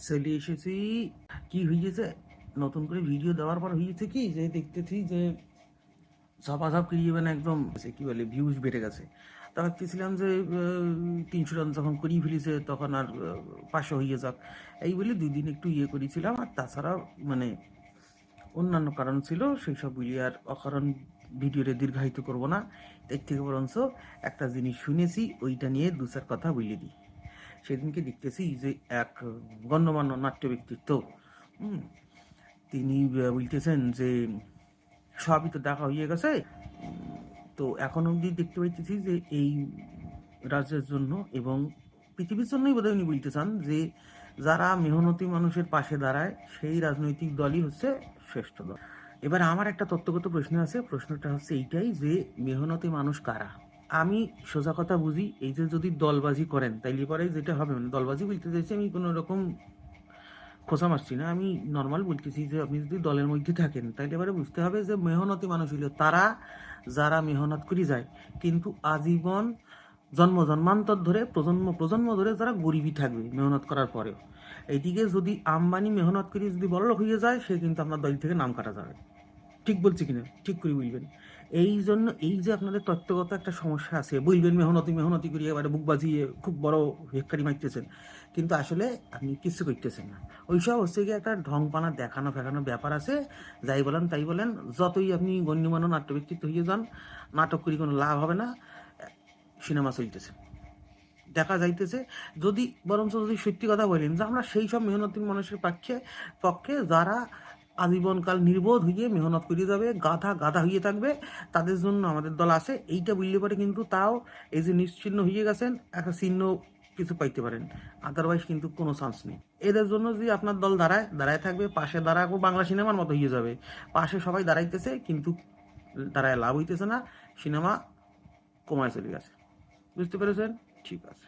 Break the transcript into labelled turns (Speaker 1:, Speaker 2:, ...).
Speaker 1: চলে এসেছি। কি হয়েছে, নতুন করে ভিডিও দেওয়ার পর হয়েছে কি যে দেখতেছি যে ঝপাঝপ করিয়ে মানে একদম কি বলে ভিউজ বেড়ে গেছে। তা ভাবতেছিলাম যে 300 রান যখন করিয়ে ফেলেছে তখন আর 500 হয়ে যাক, এই বলে 2 দিন একটু করেছিলাম। আর তাছাড়া মানে অন্যান্য কারণ ছিল, সেই সব বলি আর অকারণ ভিডিওতে দীর্ঘায়িত করব না। এর থেকে বরঞ্চ একটা জিনিস শুনেছি ওইটা নিয়ে দু চার কথা বলে দিই। সেদিনকে দেখতেছি যে এক গণ্যমান্য নাট্য ব্যক্তিত্ব, তিনি বলতেছেন যে সবই তো দেখা হয়ে গেছে। তো এখন অবধি দেখতে পাইতেছি যে এই রাজ্যের জন্য এবং পৃথিবীর জন্যই বোধহয় উনি বলতে চান যে যারা মেহনতি মানুষের পাশে দাঁড়ায় সেই রাজনৈতিক দলই হচ্ছে শ্রেষ্ঠ দল। এবার আমার একটা তত্ত্বগত প্রশ্ন আছে, প্রশ্নটা হচ্ছে এইটাই যে মেহনতি মানুষ কারা। আমি সোজা কথা বুঝি, এই যে যদি দলবাজি করেন তাইলে পরে যেটা হবে, মানে দলবাজি বলতে চাইছি আমি কোনো রকম খোঁচা মারছি না, আমি নর্মাল বলতেছি যে আপনি যদি দলের মধ্যে থাকেন তাইলে এবারে বুঝতে হবে যে মেহনতি মানুষ হইল তারা যারা মেহনত করে যায় কিন্তু আজীবন জন্ম জন্মান্তর ধরে প্রজন্ম প্রজন্ম ধরে যারা গরিবই থাকবে মেহনত করার পরেও। এইদিকে যদি আম্বানি মেহনত করে যদি বড়লোক হয়ে যায় সে কিন্তু আপনার দল থেকে নাম কাটা যাবে। ঠিক বলছি কিনা ঠিক করে বলবেন। এই জন্য এই যে আপনাদের তত্ত্বগত একটা সমস্যা আছে, বলবেন মেহনতি মেহনতি করিয়ে এবারে বুক বাজিয়ে খুব বড় হেক্কারি মারতেছেন, কিন্তু আসলে আপনি কিছু করতেছেন না। ওইসব হচ্ছে গিয়ে একটা ঢংপানা দেখানো ফেখানো ব্যাপার আছে। যাই বলেন তাই বলেন, যতই আপনি গণ্যমান্য নাট্য ব্যক্তিত্ব হয়ে যান, নাটক করি কোনো লাভ হবে না। সিনেমা চলতেছে, দেখা যাইতেছে। যদি বরঞ্চ যদি সত্যি কথা বলেন যে আমরা সেই সব মেহনতি মানুষের পক্ষে পক্ষে যারা আজীবনকাল নির্বোধ হয়ে মেহনত করে যাবে, গাধা গাধা হয়ে থাকবে, তাদের জন্য আমাদের দল আছে, এইটা বললে পরে কিন্তু তাও এই যে নিশ্চিহ্ন হয়ে গেছেন একটা চিহ্ন কিছু পাইতে পারেন। আদারওয়াইজ কিন্তু কোনো চান্স নেই। এদের জন্য যদি আপনার দল দাঁড়ায় দাঁড়ায় থাকবে, পাশে দাঁড়াবো বাংলা সিনেমার মতো হয়ে যাবে। পাশে সবাই দাঁড়াইতেছে কিন্তু দাঁড়ায় লাভ হইতেছে না, সিনেমা কমায় চলে গেছে। বুঝতে পেরেছেন? ঠিক আছে।